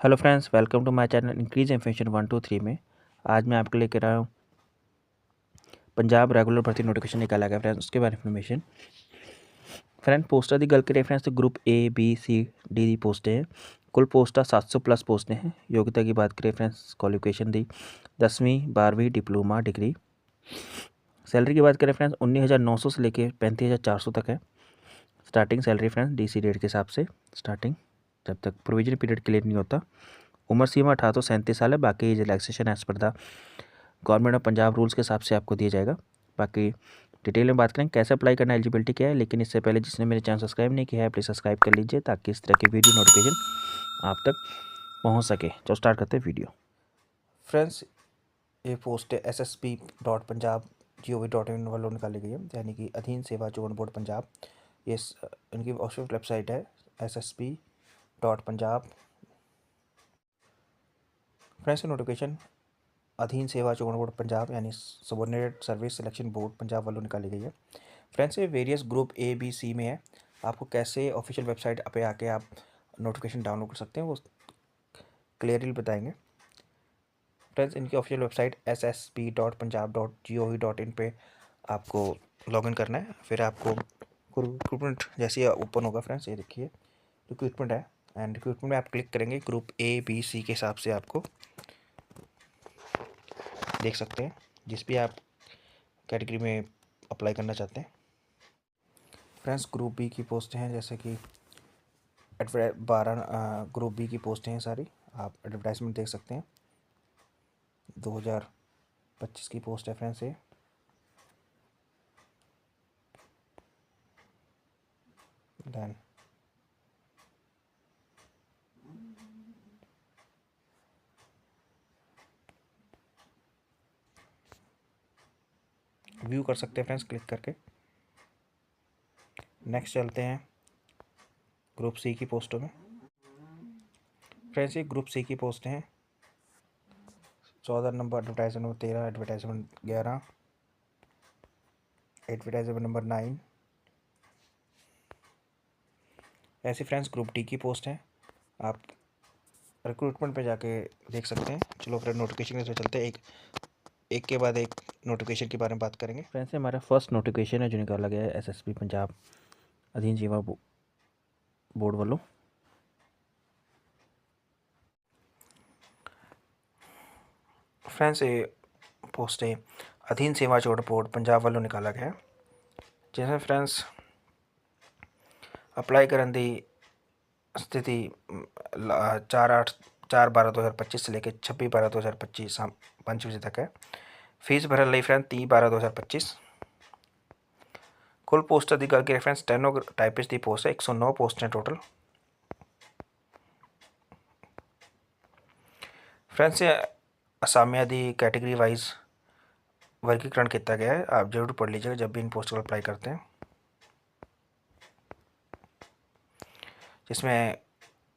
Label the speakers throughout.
Speaker 1: Hello friends, welcome to my channel increase information 123 में। आज मैं आपके लेकर आया हूँ पंजाब रेगुलर भर्ती नोटिफिकेशन निकाला गया फ्रेंड्स, उसके बारे में इन्फॉर्मेशन। फ्रेंड पोस्टर की गल करें फ्रेंड्स तो group A B C D दी पोस्टें हैं। कुल पोस्टा 700 प्लस पोस्टें हैं। योग्यता की बात करें फ्रेंड्स, क्वालिफिकेशन दी 10वीं 12वीं डिप्लोमा डिग्री। सैलरी की बात करें फ्रेंड्स 19,900 से लेकर 35,400 तक है starting salary friends, DC rate के हिसाब से स्टार्टिंग, जब तक प्रोविजन पीरियड क्लियर नहीं होता। उम्र सीमा 18 से 37 साल है। बाकी relaxation as per the government of Punjab rules के हिसाब से आपको दिया जाएगा। बाकी डिटेल में बात करें कैसे अप्लाई करना, एलिजिबिलिटी क्या है, लेकिन इससे पहले जिसने मेरे चैनल सब्सक्राइब नहीं किया है प्लीज़ सब्सक्राइब कर लीजिए ताकि इस तरह की वीडियो नोटिफिकेशन आप तक पहुंच सके। तो स्टार्ट करते हैं वीडियो। फ्रेंड्स, ये पोस्ट SSB.punjab.gov.in वालों निकाली गई है, यानी कि अधीन सेवा चुनाव बोर्ड पंजाब। ये इनकी ऑफिशियल वेबसाइट है SSB.punjab। फ्रेंड्स, नोटिफिकेशन अधीन सेवा चुनाव बोर्ड पंजाब यानी subordinated service selection board Punjab वालों निकाली गई है। फ्रेंड्स, ये various group A B C में है। आपको कैसे ऑफिशियल वेबसाइट पे आके आप नोटिफिकेशन डाउनलोड कर सकते हैं वो क्लियरली बताएंगे। फ्रेंड्स, इनकी ऑफिशियल वेबसाइट ssb.punjab.gov.in पे आपको लॉगिन करना है। फिर आपको रिक्रूटमेंट जैसे ओपन होगा फ्रेंड्स, ये देखिए रिक्रूटमेंट है, एंड रिक्रूटमेंट में आप क्लिक करेंगे ग्रुप ए बी सी के हिसाब से आपको देख सकते हैं जिस भी आप कैटेगरी में अप्लाई करना चाहते हैं। फ्रेंड्स, ग्रुप बी की पोस्टें हैं, जैसे कि 12 ग्रुप बी की पोस्टें हैं सारी, आप एडवर्टाइजमेंट देख सकते हैं। 2025 की पोस्ट है फ्रेंड्स ये। देन व्यू कर सकते हैं फ्रेंड्स क्लिक करके। नेक्स्ट चलते हैं ग्रुप सी की पोस्टों में। फ्रेंड्स, ये ग्रुप सी की पोस्ट हैं। 14 number advertisement number 13, advertisement 11, advertisement number 9। ऐसे फ्रेंड्स ग्रुप डी की पोस्ट हैं, आप रिक्रूटमेंट पे जाके देख सकते हैं। चलो फ्रेंड, नोटिफिकेशन से चलते हैं, एक के बाद एक नोटिफिकेशन के बारे में बात करेंगे। फ्रेंड्स, हमारा फर्स्ट नोटिफिकेशन है जो निकाला गया है SSB पंजाब अधीन सेवा बोर्ड वालों। फ्रेंड्स, ये पोस्ट है अधीन सेवा चुनाव बोर्ड पंजाब वालों निकाला गया है, जिसमें फ्रेंड्स अप्लाई करने की स्थिति 4/8/4/12/2025 से लेकर 26/12/2025 शाम 5 बजे तक है। फीस भरने लगी फ्रेंड 30/12/2025। कुल पोस्ट की गल की फ्रेंड्स स्टेनो टाइपिस्ट की पोस्ट है 109 पोस्ट हैं टोटल। फ्रेंड्स, असामिया की कैटेगरी वाइज वर्गीकरण किया गया है, आप जरूर पढ़ लीजिएगा जब भी इन पोस्ट को अप्लाई करते हैं। जिसमें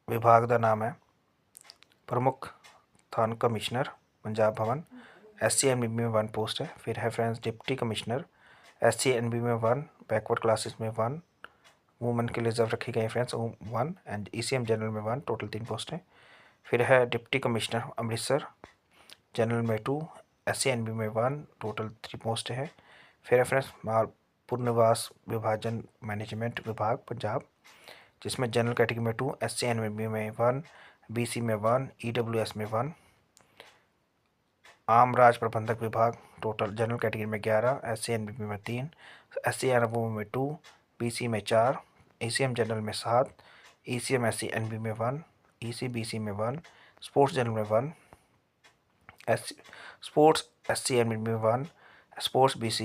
Speaker 1: विभाग का नाम है प्रमुख थान कमिश्नर पंजाब भवन, SC&B में 1 पोस्ट है। फिर है फ्रेंड्स डिप्टी कमिश्नर SC&B में 1, बैकवर्ड क्लासेस में 1, वुमेन के लिए रिजर्व रखी गई फ्रेंड्स 1, एंड ECM जनरल में 1, टोटल 3 पोस्ट हैं। फिर है डिप्टी कमिश्नर अमृतसर जनरल में 2, SC&B में 1, टोटल 3 पोस्ट है। फिर है फ्रेंड्स मालपुर निवास विभाजन मैनेजमेंट विभाग पंजाब, जिसमें जनरल कैटेगरी में 2, SC&B में 1, BC में 1, EWS में 1। आम राज प्रबंधक विभाग टोटल जनरल कैटेगरी में 11, SC&B में 3, SC&B में 2, BC में 4, ECM जनरल में 7, ECM SC&B में 1, ECBC में 1, स्पोर्ट्स जनरल में 1, स्पोर्ट्स SC&B में 1, स्पोर्ट्स BC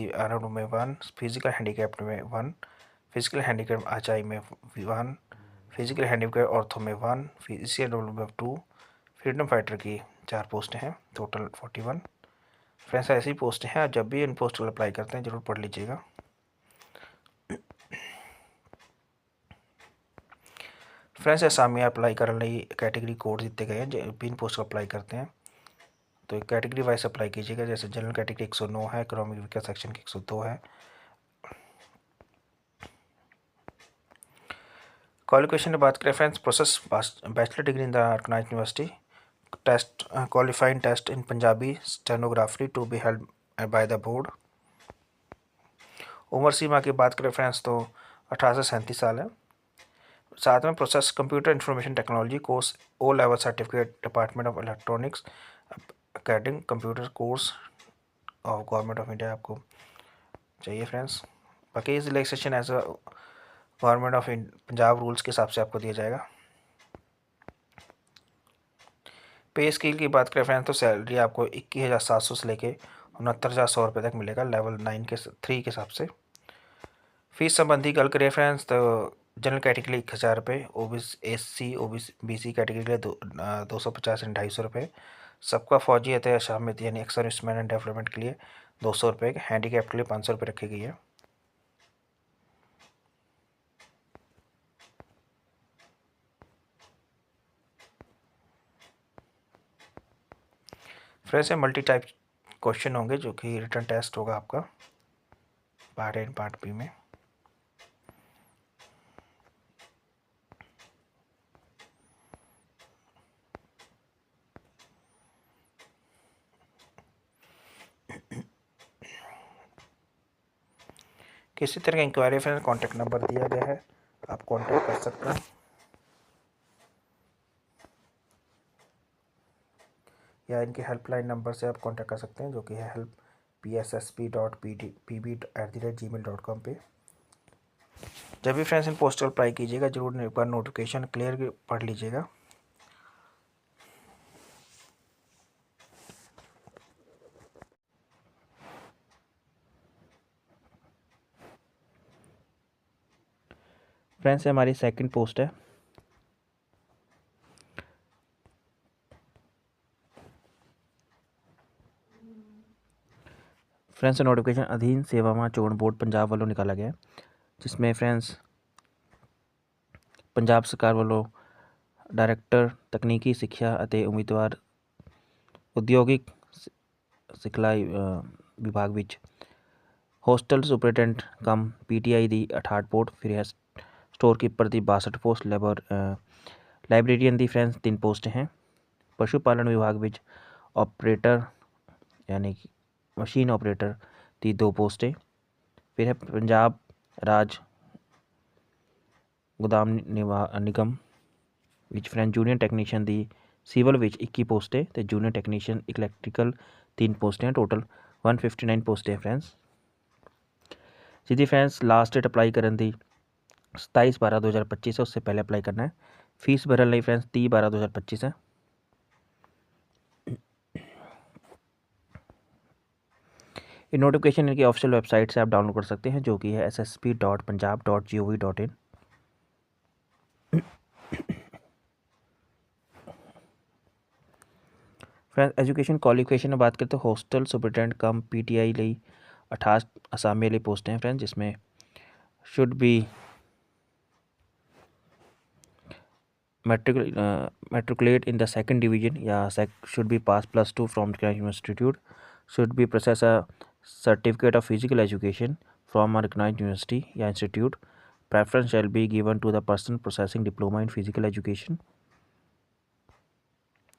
Speaker 1: में 1, फिजिकल हैंडीकैप्ड में 1, फिजिकल हैंडीकैप आचाई में 1, फिजिकल हैंडीकैप ऑर्थो में 1, ECW में 2, फ्रीडम फाइटर की 4 पोस्टें हैं, टोटल 41। फ्रेंड्स, ऐसी पोस्टें हैं, आप जब भी इन पोस्ट को अप्लाई करते हैं जरूर पढ़ लीजिएगा। फ्रेंड्स, असामिया अप्लाई करने लिए कैटेगरी कोड दिए गए हैं जब भी इन पोस्ट को अप्लाई करते हैं, तो कैटेगरी वाइज अप्लाई कीजिएगा। जैसे जनरल कैटेगरी 109 है, इकोनॉमिक विकास सेक्शन की 102 है। क्वालिफिकेशन की बात करें friends, process bachelor degree in the organize university, test qualifying test in Punjabi stenography to be held by the board. उम्र सीमा की बात करें फ्रेंड्स तो 18 से 37 साल है। साथ में process computer information technology course O level certificate department of electronics academic computer course of government of India आपको चाहिए फ्रेंड्स। बाकी इस relaxation as a government of Punjab rules के हिसाब से आपको दिया जाएगा। पे स्केल की बात करें फ्रेंड्स तो सैलरी आपको 21,700 से लेके 69,100 रुपये तक मिलेगा लेवल 9 के 3 के हिसाब से। फीस संबंधी गल करें फ्रेंड्स तो जनरल कैटेगरी 1,000 रुपये, SC OBC BC कैटेगरी के लिए 250 एंड 250 रुपये, सबका फौजी है शामिल यानी एक्स सर्विसमैन एंड डेवलपमेंट के लिए 200 रुपये, हैंडीकैप के लिए 500 रुपये रखी गई है। फ्रेंड्स ये मल्टी टाइप क्वेश्चन होंगे जो कि रिटन टेस्ट होगा आपका part A and part B में। किसी तरह की इंक्वायरी फ्रेंड्स कॉन्टैक्ट नंबर दिया गया है, आप कॉन्टैक्ट कर सकते हैं या इनके हेल्पलाइन नंबर से आप कॉन्टैक्ट कर सकते हैं जो कि है help@pssp.pb@gmail.com पे। जब भी फ्रेंड्स इन पोस्टल अप्लाई कीजिएगा जरूर एक बार नोटिफिकेशन क्लियर पढ़ लीजिएगा। फ्रेंड्स हमारी सेकंड पोस्ट है। फ्रेंड्स नोटिफिकेशन अधीन सेवावां चोण बोर्ड पंजाब वालों निकाला गया, जिसमें फ्रेंड्स पंजाब सरकार वालों डायरैक्टर तकनीकी सिक्ख्या ਅਤੇ उम्मीदवार उद्योगिक सिखलाई विभाग विच होस्टल सुपरिटेंडेंट कम PTI ਦੀ 68 पोस्ट, फिर है स्टोर कीपर की 62 पोस्ट, लाइब्रेरियन की फ्रेंड्स 3 पोस्ट हैं। पशु पालन विभाग विच ऑपरेटर यानी कि मशीन ऑपरेटर की 2 पोस्टें, फिर है पंजाब राज गोदाम निगम विच फ्रेंड जूनियर टैक्नीशियन की सिविल विच 21 पोस्टें तो जूनियर टैक्नीशियन इलैक्ट्रिकल 3 पोस्टें, टोटल 159 पोस्टें फ्रेंड्स। जिसकी फ्रेंड्स लास्ट डेट अप्लाई करने की 27/12/2025 है, उससे पहले अप्लाई करना है। फीस भरने लिए फ्रेंड्स 30/12/2025 है। ये नोटिफिकेशन इनकी ऑफिशियल वेबसाइट से आप डाउनलोड कर सकते हैं जो कि है ssp.punjab.gov.in। फ्रेंड्स एजुकेशन क्वालिफिकेशन में बात करते हैं होस्टल सुपरिटेंडेंट कम PTI ਲਈ 68 असामी वाली पोस्टें हैं फ्रेंड्स, जिसमें should be matriculate in the second division या should be pass +2 from the institute, should be possess a certificate of physical education from a recognized university या institute, preference shall be given to the person possessing diploma in physical education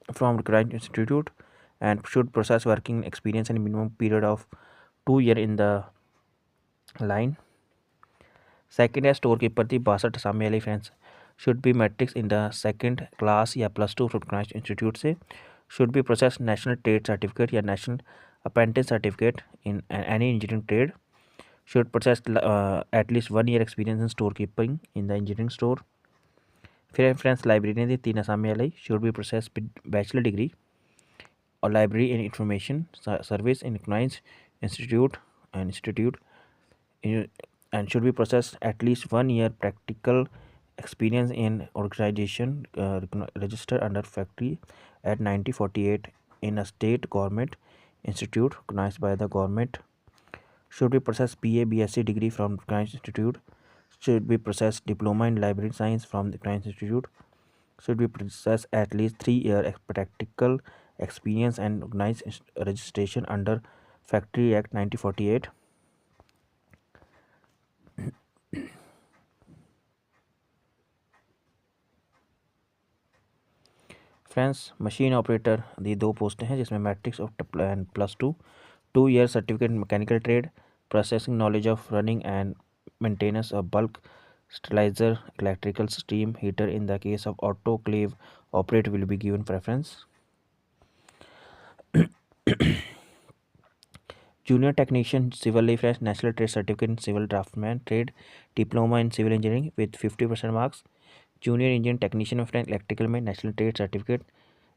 Speaker 1: from recognized institute and should possess working experience and minimum period of 2 years in the line। Second है store keeper की 62 असामी वाली friends, should be matrix in the second class या +2 recognised institute से, should be process national trade certificate या national apprentice certificate in any engineering trade, should process at least 1 year experience in store keeping in the engineering store. फिर friends librarian की 3 असामी वाली, should be process bachelor degree और library in information service in recognised institute and should be processed at least 1 year practical experience in organization registered under factory at 1948 in a state government institute recognized by the government, should be processed BA BSc degree from recognized institute, should be processed diploma in library science from the recognized institute, should be processed at least 3 year practical experience and recognized registration under Factory Act 1948। Friends machine operator दी 2 पोस्टें हैं जिसमें matrix of +2 2 year certificate mechanical trade, processing knowledge of running and maintenance of bulk sterilizer, electrical steam heater. In the case of autoclave operate will be given preference. Junior technician civil reference national trade certificate in civil draftsman trade, diploma in civil engineering with 50% marks. Junior engineer technician of electrical में national trade certificate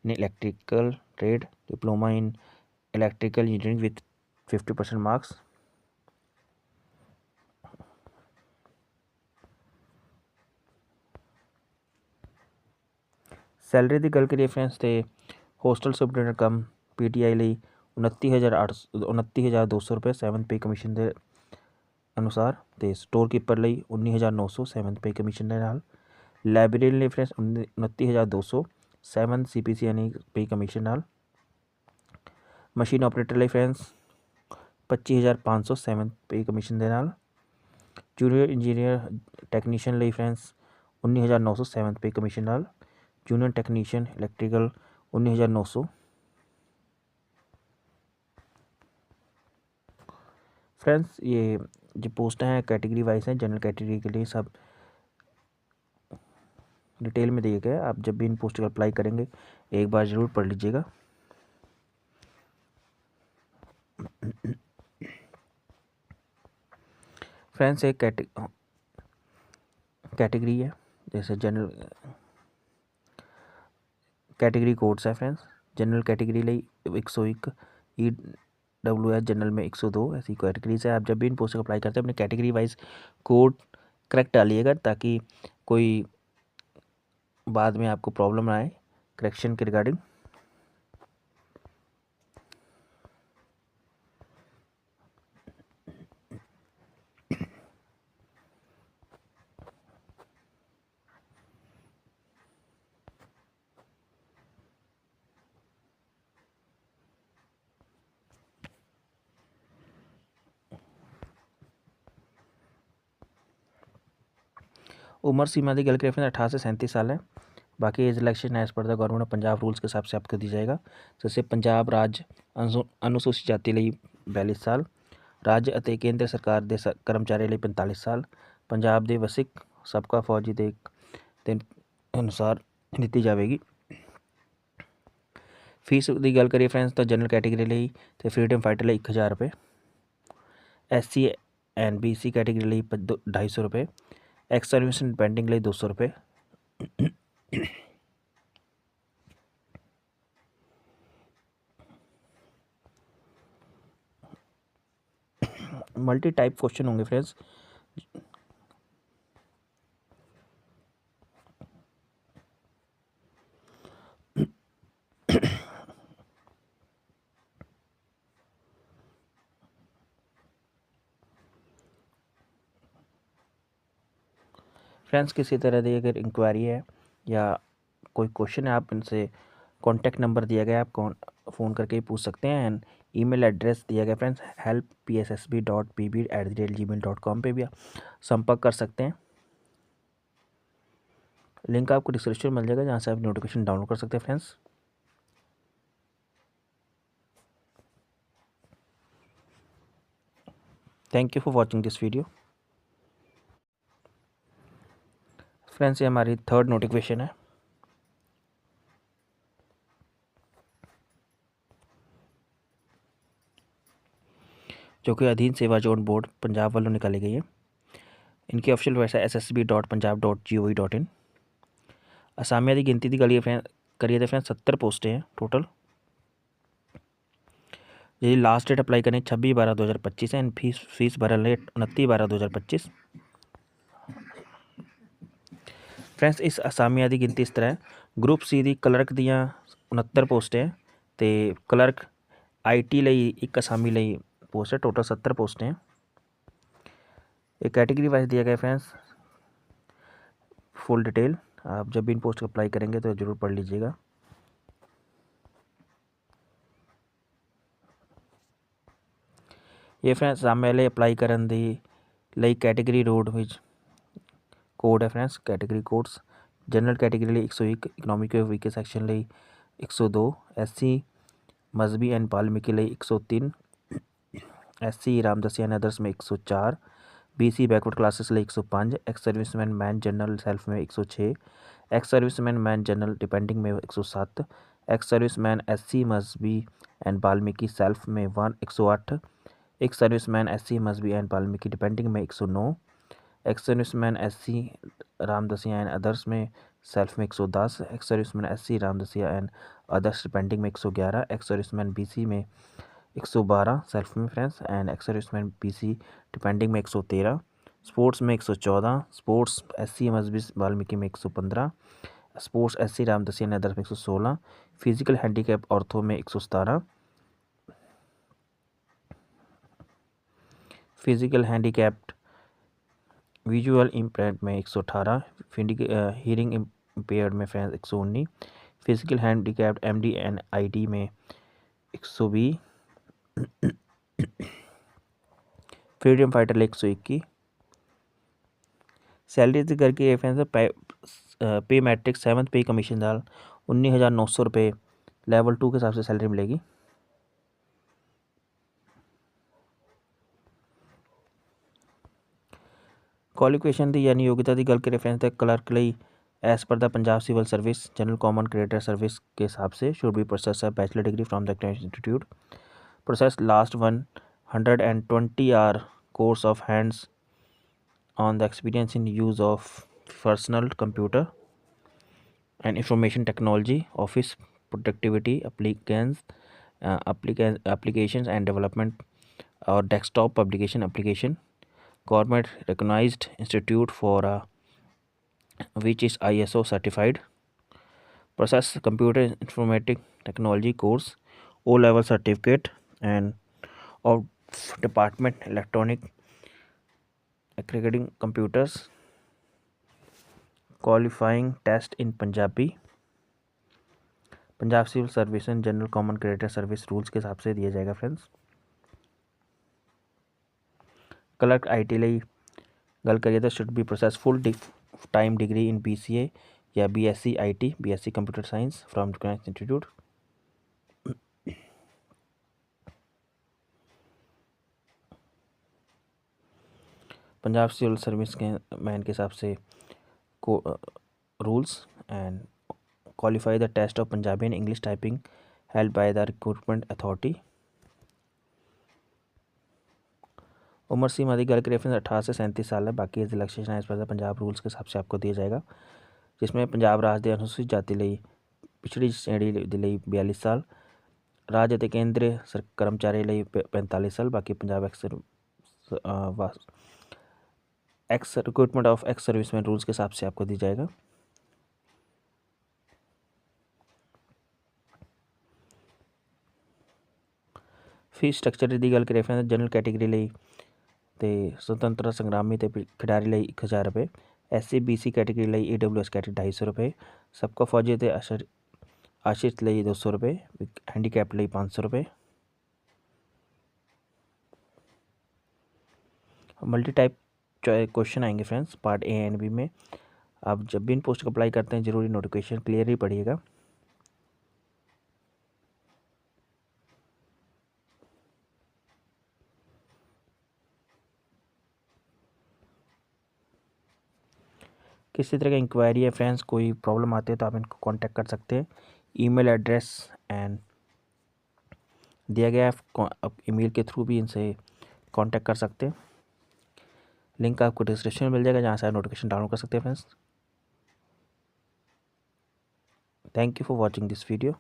Speaker 1: in electrical trade, diploma in electrical engineering with 50% marks. Salary की गल करिए friends तो hostel superintendent कम PTI ਲਈ 29,200 रुपये 7th पे commission के अनुसार, तो स्टोर कीपर ਲਈ 19,900 7th पे कमीशन के नाल, लाइब्रेरी ਲਈ फ्रेंड्स 29,200 7th CPC यानी पे कमीशन नाल, मशीन ऑपरेटर ਲਈ फ्रेंड्स 25,500 7th पे कमीशन के नाल, जूनियर इंजीनियर टैक्नीशियन ਲਈ फ्रेंड्स 19,900 7th पे कमीशन नाल, जूनियर टेक्नीशियन इलेक्ट्रिकल 19,900। फ्रेंड्स ये जो पोस्ट हैं कैटेगरी वाइज हैं, जनरल कैटेगरी के लिए सब डिटेल में दिए गए। आप जब भी इन पोस्ट को अप्लाई करेंगे एक बार ज़रूर पढ़ लीजिएगा। फ्रेंड्स एक कैटेगरी है, जैसे जनरल कैटेगरी कोड्स है फ्रेंड्स। जनरल कैटेगरी ਲਈ 101, EWS जनरल में 102, ऐसी कैटेगरीज है। आप जब भी इन पोस्ट को अप्लाई करते हैं अपने कैटेगरी वाइज कोड करेक्ट डालिएगा ताकि कोई बाद में आपको प्रॉब्लम ना आए करेक्शन के रिगार्डिंग। उम्र सीमा की गल करें 18 से 37 साल है। बाकी age election as per the government of Punjab rules के हिसाब से आपको दी जाएगा। जैसे पंजाब राज्य अनुसूचित जाति ਲਈ 42 साल, राज्य ਅਤੇ केंद्र सरकार ਦੇ कर्मचारी ਲਈ 45 साल, पंजाब ਦੇ ਵਸਿਕ सबका फौजी ਦੇ अनुसार ਦਿੱਤੀ ਜਾਵੇਗੀ। फीस की गल करिए फ्रेंड्स तो जनरल कैटेगरी ਲਈ तो फ्रीडम फाइटर ਲਈ 1000 रुपये, SC एंड BC कैटेगरी ਲਈ 250 रुपये, एक्स सर्विस डिपेंडिंग ਲਈ 200 रुपये। मल्टी टाइप क्वेश्चन होंगे फ्रेंड्स। फ्रेंड्स किसी तरह की अगर इंक्वायरी है या कोई क्वेश्चन है आप इनसे कॉन्टैक्ट नंबर दिया गया, आप फ़ोन करके पूछ सकते हैं। एंड ईमेल एड्रेस दिया गया फ्रेंड्स helppssb.pb@gmail.com पे भी आप संपर्क कर सकते हैं। लिंक आपको डिस्क्रिप्शन मिल जाएगा जहाँ से आप नोटिफिकेशन डाउनलोड कर सकते हैं friends. Thank you for watching this video. Friends ये हमारी 3rd नोटिफिकेशन है। जो कि अधीन सेवा जोन बोर्ड पंजाब वालों निकाली गई है। इनकी ऑफिशियल वेबसाइट ssb.punjab.gov.in। असामिया की गिनती की गलिए करिए तो फ्रेंड्स 70 पोस्टें हैं टोटल। जी लास्ट डेट अप्लाई करनी 26/12/2025 है। एंड फीस भरने 29/12/2025। फ्रेंड्स इस असामिया की गिनती इस तरह है। ग्रुप C की क्लर्क दियाँ 69 पोस्टें हैं, तो क्लर्क IT ਲਈ एक असामी ਲਈ पोस्ट है, टोटल 70 पोस्टें हैं। एक कैटेगरी वाइज दिया गया फ्रेंड्स फुल डिटेल। आप जब भी इन पोस्ट को अप्लाई करेंगे तो ज़रूर पढ़ लीजिएगा। ये फ्रेंड्स सामने अप्लाई करने दी ਲਈ कैटेगरी रोड विच कोड है friends category codes general category ਲਈ 101, इकोनॉमिक वीकर सैक्शन ਲਈ 102, SC मजहबी एंड वाल्मीकि ਲਈ 103, SC रामदासी एंड अदर्स में 104, BC बैकवर्ड क्लासेस ਲਈ 105, ex serviceman man general self में 106, ex serviceman man general depending में 107, ex serviceman SC Mazhabi and Valmiki self में 108, ex serviceman SC Mazhabi and Valmiki depending में 109, ex serviceman SC Ramdasia and others में self में 110, ex serviceman SC Ramdasia and others depending में 111, ex serviceman BC में 112 self में friends and ex serviceman BC depending में 113, sports में 114, sports SC मजहबी वाल्मीकि में 115, sports SC Ramdasia and others में 116, फिजिकल हैंडीकैप ऑर्थो में 117, फिजिकल हैंडीकैप्ड विजुअल इम्पेयर्ड में 118, हीयरिंग इम्पेयर्ड में friends 119, physical handicapped MD and ID में 120, फ्रीडम फाइटर लिए 121, सैलरी करके फ्रेंड्स पे मैट्रिक्स 7th पे कमीशन दाल 19,900 रुपये लेवल 2 के हिसाब से सैलरी मिलेगी। क्वालिफिकेशन दी यानी योग्यता की गल करें फ्रेंड्स क्लर्क ਲਈ as per the Punjab civil service general common creditor service के हिसाब से should be process a bachelor degree from the institute, process last 120 hour course of hands on the experience in use of personal computer and information technology, office productivity applications and development or desktop publication application, government recognized institute for which is ISO certified, process computer informatic technology course, O-level certificate and of department electronic accrediting computers, qualifying test in Punjabi, Punjab civil service and general common creditor service rules के हिसाब से दिया जाएगा friends. Clerk IT ਲਈ गल करिए तो should be process full time degree in BCA या BSc IT BSc computer science from institute. Punjab civil service के मैन के हिसाब से rules and qualify the test of Punjabi and English typing held by the recruitment authority. उम्र सीमा की गल करें फ्रेंड्स 18 से 37 साल है। बाकी एज रिलैक्सेशन एज पर पंजाब रूल्स के हिसाब से आपको दिया जाएगा, जिसमें पंजाब राज के अनुसूचित जाति ਲਈ पिछड़ी श्रेणी ਦੇ ਲਈ 42 साल, राज ਅਤੇ केंद्रीय कर्मचारी ਲਈ 45 साल। बाकी Punjab x recruitment of ex serviceman rules के हिसाब से आपको दी जाएगा। फीस स्ट्रक्चर की गल करें फ्रेंड्स जनरल कैटेगरी ਲਈ तो स्वतंत्रता संग्रामी तो खिडारी ਲਈ 1000 रुपये, SC BC कैटेगरी ਲਈ AWS कैटेगरी 250 रुपये, सबका फौजी तो आश्रित ਲਈ 200 रुपये, हैंडीकैप ਲਈ 500 रुपये। मल्टी टाइप क्वेश्चन आएंगे friends part A and B में। आप जब भी इन पोस्ट को अप्लाई करते हैं ज़रूरी नोटिफिकेशन क्लियर ही पढ़िएगा। किसी तरह का इंक्वायरी है फ्रेंड्स, कोई प्रॉब्लम आती है तो आप इनको कांटेक्ट कर सकते हैं। ईमेल एड्रेस एंड दिया गया है, आप ईमेल के थ्रू भी इनसे कांटेक्ट कर सकते हैं। लिंक आपको डिस्क्रिप्शन में मिल जाएगा जहाँ से आप नोटिफिकेशन डाउनलोड कर सकते हैं friends. Thank you for watching this video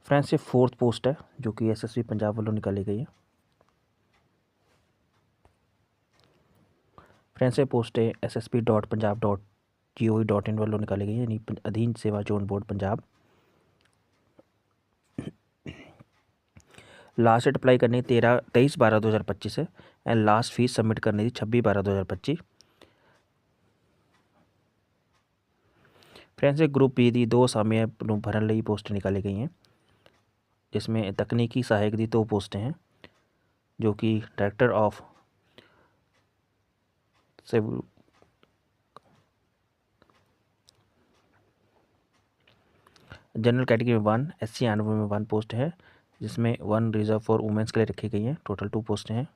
Speaker 1: friends. ये 4th पोस्ट है जो कि SSB पंजाब वालों निकाली गई है फ्रेंड्स। ये पोस्ट है ssb.punjab.gov.in वालों निकाली गई है, यानी अधीन सेवा चोन board Punjab. Last date apply करनी 23/12/2025 है एंड लास्ट फीस सबमिट करनी थी 26/12/2025। फ्रेंड्स ये ग्रुप B की 2 असामियां भरन ਲਈ पोस्ट निकाली गई हैं, जिसमें तकनीकी सहायक की 2 पोस्टें हैं जो कि director of civil general category में 1, SC एंड में 1 पोस्ट है, जिसमें 1 रिजर्व फॉर वुमेंस के लिए रखी गई है। टोटल 2 पोस्ट हैं।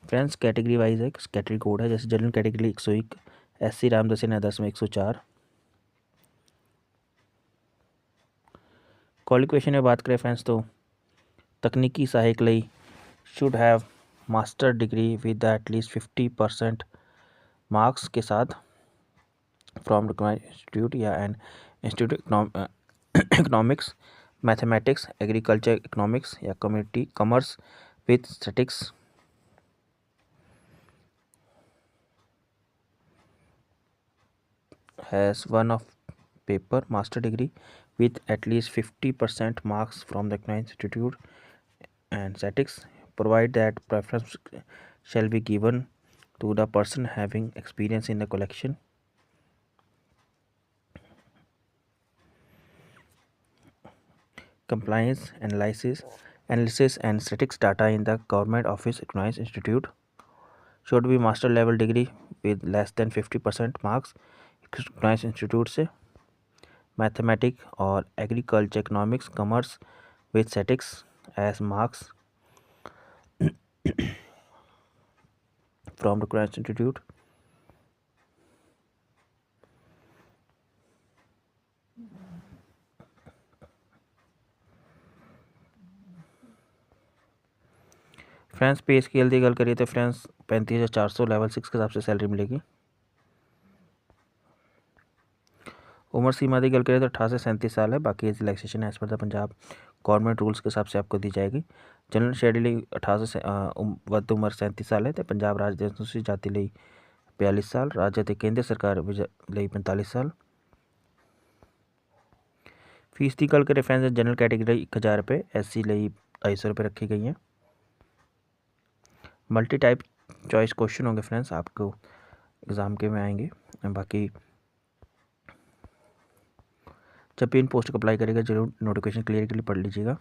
Speaker 1: फ्रेंड्स कैटेगरी वाइज है, कैटेगरी कोड है, जैसे जनरल कैटेगरी 101, SC रामदास आदर्श में 104। क्वालिफिकेशन में बात करें फ्रेंड्स तो तकनीकी सहायक ਲਈ should have master degree with at least 50% marks के साथ फ्रॉम इंस्टीट्यूट या an institute economics, mathematics, agriculture economics या community commerce with statics. Has one of paper master degree with at least 50% marks from the institute and statistics, provide that preference shall be given to the person having experience in the collection, compliance, analysis and statistics data in the government office recognized institute, should be master level degree with less than 50% marks recognized institute से, mathematics और agriculture economics commerce with statics as marks from recognised institute. Friends pay scale की गल करिए तो friends 35,400 level 6 के हिसाब से salary मिलेगी। उम्र सीमा की गल करें तो 18 से 37 साल है। बाकी age relaxation as per the Punjab government rules के हिसाब से आपको दी जाएगी। जनरल शेड्यूल 18 से वध उम्र 37 साल है तो पंजाब राज ਦੀ अनुसूचित जाति ਲਈ 42 साल, राज्य ਅਤੇ केंद्र सरकार ਲਈ 45 साल। फीस की गल करें फ्रेंड्स जनरल कैटेगरी 1000 रुपये, SC ਲਈ 250 रुपये रखी गई हैं। मल्टी टाइप चॉइस क्वेश्चन होंगे फ्रेंड्स आपको एग्ज़ाम के में आएंगे। बाकी जब भी इन पोस्ट को अप्लाई करेगा जरूर नोटिफिकेशन क्लियर के लिए पढ़ लीजिएगा।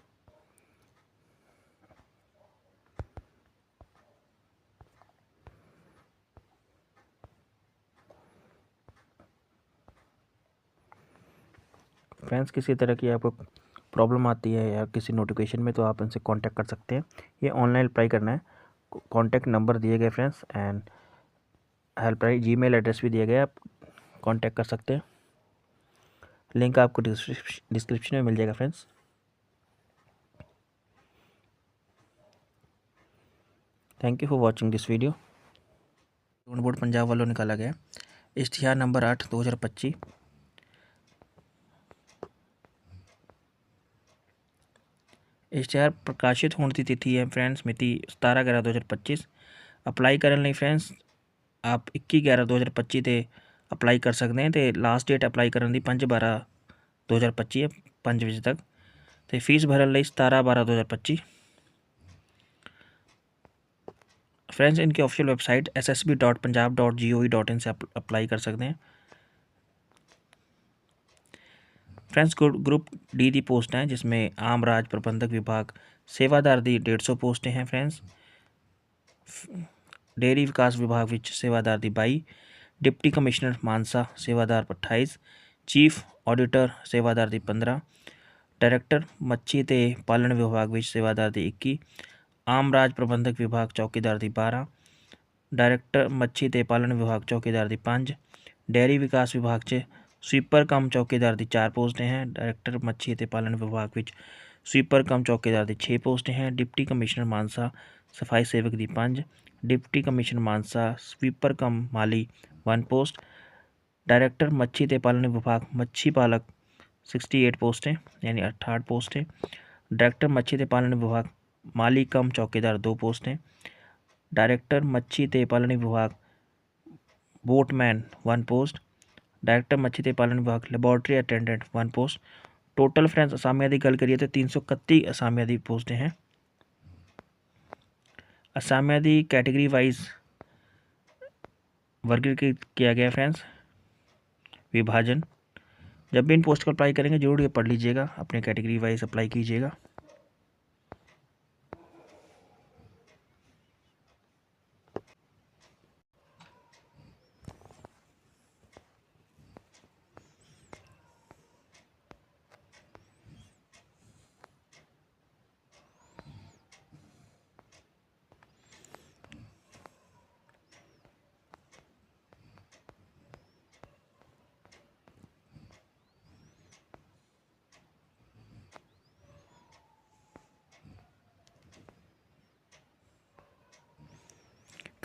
Speaker 1: फ्रेंड्स किसी तरह की आपको प्रॉब्लम आती है या किसी नोटिफिकेशन में तो आप इनसे कांटेक्ट कर सकते हैं। ये ऑनलाइन अप्लाई करना है। कांटेक्ट नंबर दिए गए friends and helpline Gmail address भी दिया गया, आप कांटेक्ट कर सकते हैं। लिंक आपको डिस्क्रिप्शन में मिल जाएगा friends. Thank you for watching this video. Board Punjab वालों निकाला गया इश्तिहार नंबर 8 2025। इश्तिहार प्रकाशित होने की तिथि है फ्रेंड्स मिति 17/11/2025। अप्लाई करने ਲਈ फ्रेंड्स आप 21/11/2025 ਤੇ ਅਪਲਾਈ ਕਰ ਸਕਦੇ हैं। तो लास्ट डेट अप्लाई करने ਦੀ 5/12/2025 है 5 ਵਜੇ तक। तो फीस भरने ਲਈ 17/12/2025। फ्रेंड्स इनकी ऑफिशियल वेबसाइट ssb.punjab.gov.in से अप्लाई कर सकते हैं। फ्रेंड्स ग्रुप डी की पोस्ट हैं जिसमें आम राज प्रबंधक विभाग सेवादार की 150 पोस्टें हैं फ्रेंड्स। डेयरी विकास विभाग विच सेवादार की 22, डिप्टी कमिश्नर मानसा सेवादार 28, चीफ ऑडिटर सेवादार की 15, डायरैक्टर मच्छी ते पालन विभाग विच सेवादार की 21, आम राज प्रबंधक विभाग चौकीदार की 12, डायरैक्टर मच्छी ते पालन विभाग चौकीदार की 5, डेयरी विकास विभाग च स्वीपर कम चौकीदार की 4 पोस्टें हैं। डायरैक्टर मच्छी ते पालन विभाग विच स्वीपर कम चौकीदार की 6 पोस्टें हैं। डिप्टी कमिश्नर मानसा सफाई सेवक की 5, डिप्टी कमिश्नर मानसा स्वीपर कम माली 1 पोस्ट, डायरैक्टर मच्छी ते पालन विभाग मच्छी पालक 68 पोस्टें यानी 68 पोस्टें, डायरैक्टर मच्छी ते पालन विभाग माली कम चौकीदार 2 पोस्टें, डायरैक्टर मच्छी ते पालन विभाग बोटमैन 1 पोस्ट, डायरैक्टर मच्छी ते पालन विभाग laboratory attendant 1 post. Total friends असामियां की गल करिए तो 331 असामियां की पोस्टें हैं। असामियां की कैटेगरी वाइज वर्गीकृत किया गया फ्रेंड्स विभाजन। जब भी इन पोस्ट को अप्लाई करेंगे जरूर ये पढ़ लीजिएगा, अपने कैटेगरी वाइज अप्लाई कीजिएगा।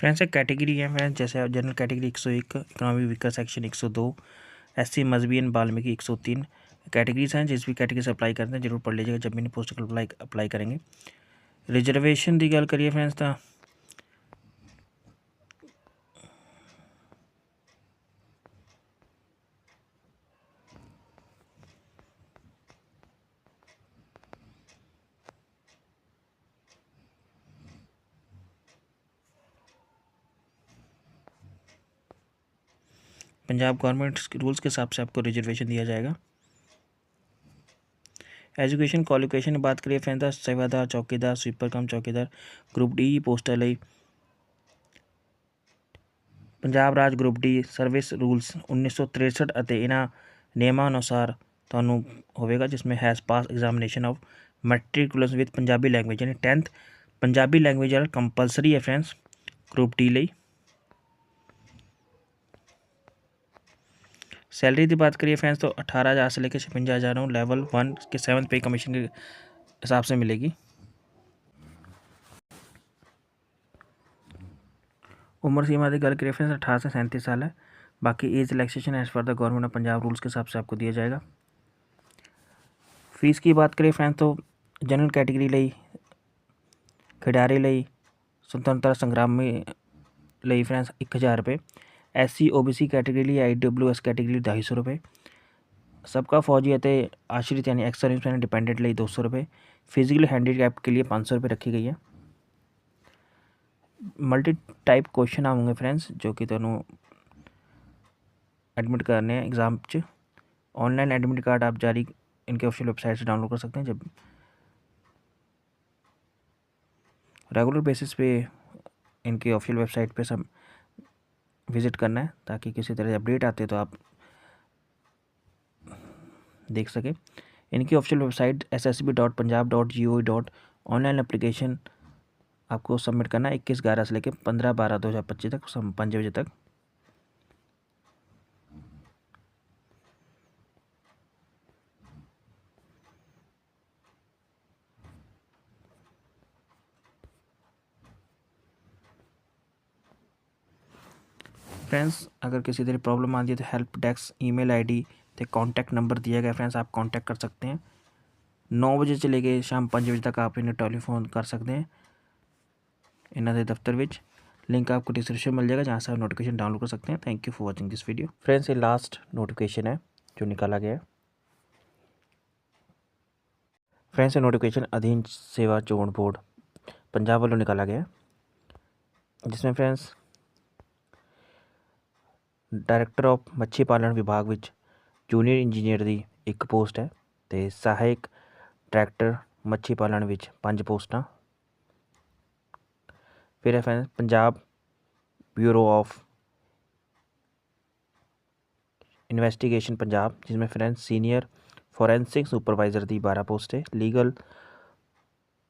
Speaker 1: फ्रेंड्स एक कैटेगरी है फ्रेंड्स, जैसे general category 101, economic weaker section 102, SC मजहबी एंड बाल्मीकि 103 कैटेगरीज हैं। जिस भी कैटेगरी से अप्लाई करते हैं जरूर पढ़ लीजिएगा जब भी इन पोस्ट को अप्लाई करेंगे। रिजर्वेशन की गल करिए फ्रेंड्स तो पंजाब गवर्नमेंट रूल्स के हिसाब से आपको रिजर्वेशन दिया जाएगा। एजुकेशन क्वालिफिकेशन बात करिए फ्रेंड्स, सेवादार, चौकीदार, स्वीपर कम चौकीदार ग्रुप डी पोस्टां ਲਈ पंजाब राज ग्रुप डी सर्विस रूल्स 1963 ਅਤੇ ਇਹਨਾਂ ਨਿਯਮਾਂ ਅਨੁਸਾਰ ਤੁਹਾਨੂੰ ਹੋਵੇਗਾ, जिसमें has pass examination of matriculation with Punjabi language, यानी 10th पंजाबी लैंग्वेज वाला कंपलसरी है फ्रेंड्स ग्रुप डी ਲਈ। सैलरी की बात करिए फ्रेंड्स तो 18,000 से लेकर 56,000 लेवल 1 के 7th पे कमीशन के हिसाब से मिलेगी। उम्र सीमा की गल करिए फ्रेंड्स 18 से 37 साल है। बाकी age relaxation as per the government of Punjab rules के हिसाब से आपको दिया जाएगा। फीस की बात करें फ्रेंड्स तो जनरल कैटेगरी ਲਈ खिडारी ਲਈ स्वतंत्रता संग्रामी ਲਈ फ्रेंड्स 1,000 रुपये, SC OBC कैटेगरी ਲਈ IWS कैटेगरी 250 रुपये, सबका फौजी ਅਤੇ आश्रित यानी एक्स सर्विसमैन डिपेंडेंट ਲਈ 200 रुपये, फिजिकल हैंडीकैप के लिए 500 रुपये रखी गई है। मल्टी टाइप क्वेश्चन आऊँगे फ्रेंड्स जो कि तुहानू एडमिट करने हैं एग्जाम च। ऑनलाइन एडमिट कार्ड आप जारी इनके ऑफिशियल वेबसाइट से डाउनलोड कर सकते हैं। जब रेगुलर बेसिस पे इनकी ऑफिशियल वेबसाइट पे सब विज़िट करना है ताकि किसी तरह से अपडेट आते तो आप देख सकें। इनकी official website ssb.punjab.gov. Online application आपको सबमिट करना है 21/11 से लेकर 15/12/2025 तक 5 बजे तक। फ्रेंड्स अगर किसी तरह प्रॉब्लम आती है तो हेल्प डेस्क ईमेल आईडी तो कॉन्टैक्ट नंबर दिया गया फ्रेंड्स, आप कॉन्टैक्ट कर सकते हैं। 9 बजे से लेके शाम 5 बजे तक आप इन्हें टेलीफोन कर सकते हैं इन्हों के दफ्तर में। लिंक आपको डिस्क्रिप्शन मिल जाएगा जहाँ से आप नोटिफिकेशन डाउनलोड कर सकते हैं। Thank you for watching this video. Friends ये लास्ट नोटिफिकेशन है जो निकाला गया है। फ्रेंड्स ये नोटिफिकेशन अधीन सेवा चोण बोर्ड पंजाब वालों निकाला गया है, जिसमें फ्रेंड्स डायरैक्टर ऑफ मच्छी पालन विभाग विच जूनियर इंजीनियर की एक पोस्ट है तो सहायक डायरैक्टर मच्छी पालन विच 5 पोस्टां। फिर है friends Punjab bureau of investigation Punjab, जिसमें फ्रेंड्स सीनियर फॉरेंसिक सुपरवाइज़र की 12 पोस्ट है, लीगल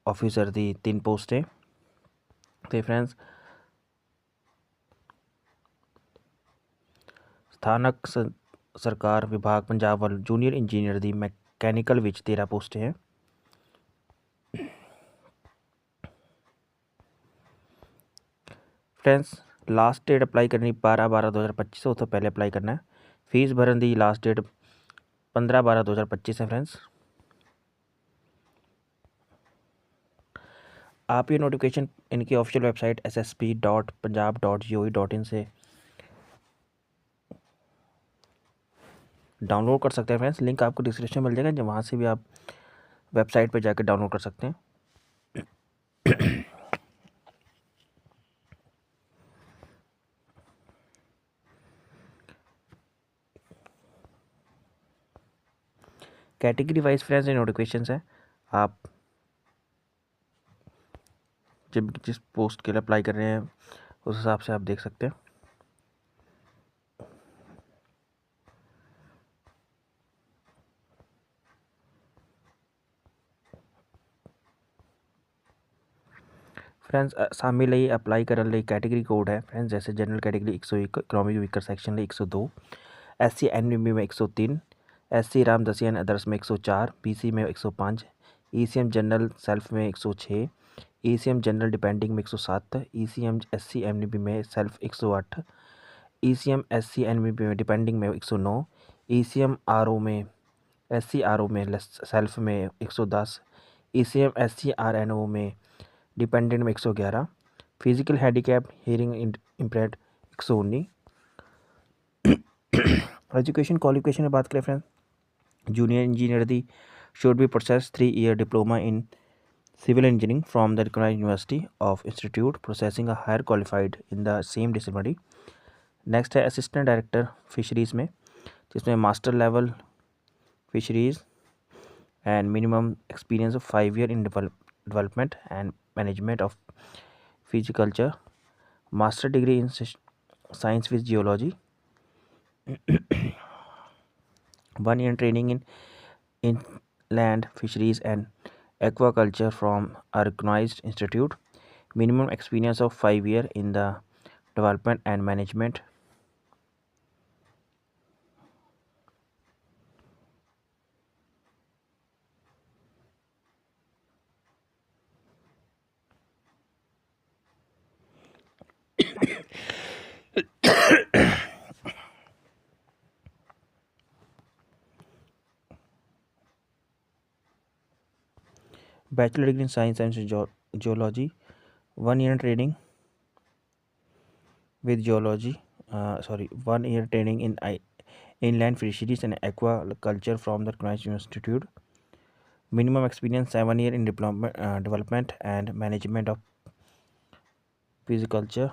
Speaker 1: ऑफिसर की 3 पोस्ट है। तो फ्रेंड्स स्थानक सरकार विभाग पंजाब वाल जूनियर इंजीनियर की मैकेनिकल विच 13 पोस्ट है। फ्रेंड्स लास्ट डेट अप्लाई करनी 12/12/2025 उस तो पहले अप्लाई करना है। फीस भरने की लास्ट डेट 15/12/2025 है। फ्रेंड्स आप ये नोटिफिकेशन इनकी ऑफिशियल वेबसाइट ssp.punjab.gov.in से डाउनलोड कर सकते हैं फ्रेंड्स। लिंक आपको डिस्क्रिप्शन मिल जाएगा, जब वहाँ से भी आप वेबसाइट पर जाकर डाउनलोड कर सकते हैं। कैटेगरी वाइज फ्रेंड्स ये नोटिफिकेशन है, आप जब जिस पोस्ट के लिए अप्लाई कर रहे हैं उस हिसाब से आप देख सकते हैं। फ्रेंड्स असामी ਲਈ अप्लाई करने ਲਈ कैटेगरी कोड है फ्रेंड्स, जैसे general category 101, economic weaker section 102, SC NMB में 103, SC रामदसियन अदर्स में 104, BC में 105, ECM जनरल सेल्फ में 106, ECM जनरल डिपेंडिंग में 107, ECM SC NBB में सेल्फ 108, ECM SC NBB में डिपेंडिंग में 109, ECM RO में SC RO में सेल्फ में 110, ECM SC RNO में डिपेंडेंट में 111, physical handicap hearing impaired 119। Education qualification में बात करें friends, junior engineer the should be processed 3-year diploma in civil engineering from the recognized university of institute processing a higher qualified in the same disciplinary। Next है assistant director fisheries में, जिसमें master level fisheries and minimum experience of 5 year in development and management of pisciculture, master degree in science with geology, 1 year training in inland fisheries and aquaculture from a recognized institute, minimum experience of 5 year in the development and management, bachelor degree in science and geology, 1 year training with geology, 1 year training in inland fisheries and aquaculture from the recognized institute, minimum experience 7 year in development and management of pisciculture,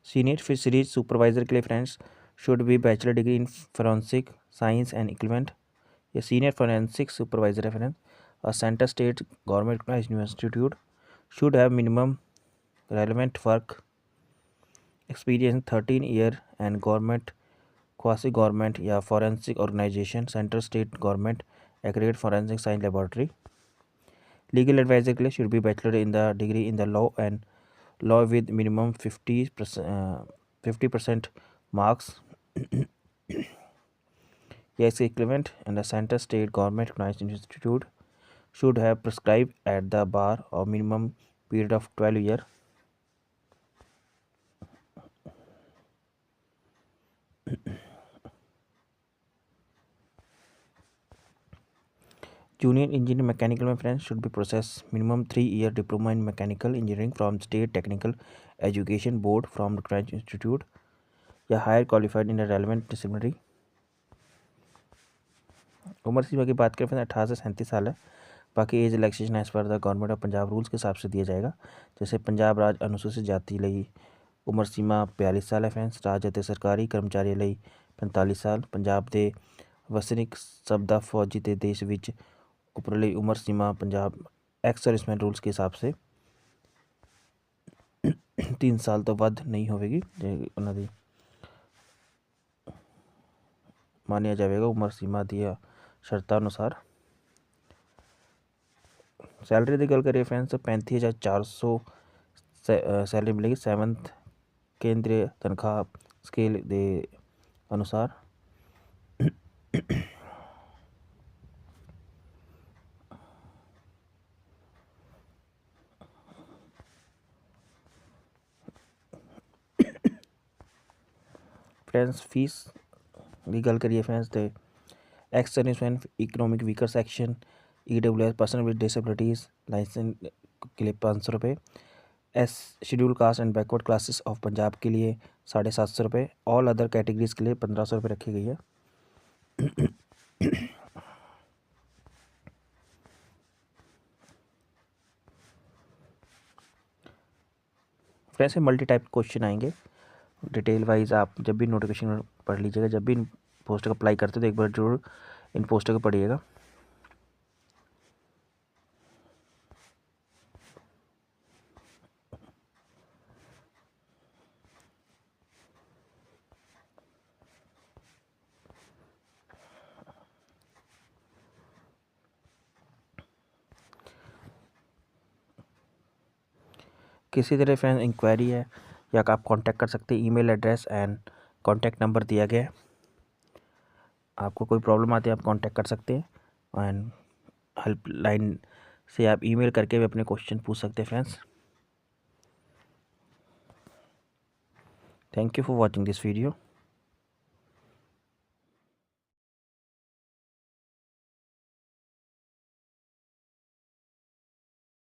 Speaker 1: senior fisheries supervisor के लिए friends should be bachelor degree in forensic science and equipment, ये senior forensic supervisor है friends. और centre state government recognised institute should have minimum relevant work experience 13 year and government quasi government या forensic organisation central state government accredited forensic science laboratory. Legal advisor के लिए should be bachelor in the degree in the law and law with minimum 50% marks yes equivalent, and the center state government recognized institute should have prescribed at the bar of minimum period of 12 year। Junior engineer mechanical में friends should be process minimum 3 year diploma in mechanical engineering from state technical education board from recognised institute या higher qualified in relevant disciplinary. उम्र सीमा की बात करें friends 18 से 37 साल है। बाकी age relaxation as per the government of Punjab rules के हिसाब से दिया जाएगा। जैसे पंजाब राज अनुसूचित जाति ਲਈ उम्र सीमा 42 साल है फ्रेंड्स, राज ਅਤੇ ਸਰਕਾਰੀ ਕਰਮਚਾਰੀਆਂ ਲਈ 45 ਸਾਲ। ਪੰਜਾਬ ਦੇ ਵਸਨੀਕ ਸਬਦਾ ਫੌਜੀ ਤੇ ਦੇਸ਼ ਵਿੱਚ उपरली उम्र सीमा पंजाब एक्स सर्विसमैन रूल्स के हिसाब से 3 साल तो ਵੱਧ नहीं होगी, ਉਹਨਾਂ ਦੀ मानिया जाएगा उम्र सीमा ਦੀਆਂ शर्तों अनुसार। सैलरी की गल करिए फ्रेंड्स 35,400 सैलरी मिलेगी 7th केंद्रीय तनख्वाह स्केल के अनुसार। फ्रेंड्स फीस की गल करिए फ्रेंड्स तो ex serviceman economic weaker section EWS person with disabilities license के लिए 500 रुपये, S schedule caste and backward classes of Punjab के लिए 750 रुपये, ऑल अदर कैटेगरीज के लिए 1500 रुपये रखी गई है। फ्रेंड्स मल्टी टाइप क्वेश्चन आएंगे, डिटेल वाइज आप जब भी नोटिफिकेशन पढ़ लीजिएगा, जब भी इन पोस्ट का अप्लाई करते हो तो एक बार जरूर इन पोस्टों को पढ़िएगा। किसी तरह फ्रेंड इंक्वायरी है या आप कांटेक्ट कर सकते हैं, email address and contact number दिया गया है। आपको कोई प्रॉब्लम आती है आप कांटेक्ट कर सकते हैं, एंड हेल्पलाइन से आप ईमेल करके भी अपने क्वेश्चन पूछ सकते हैं friends. Thank you for watching this video.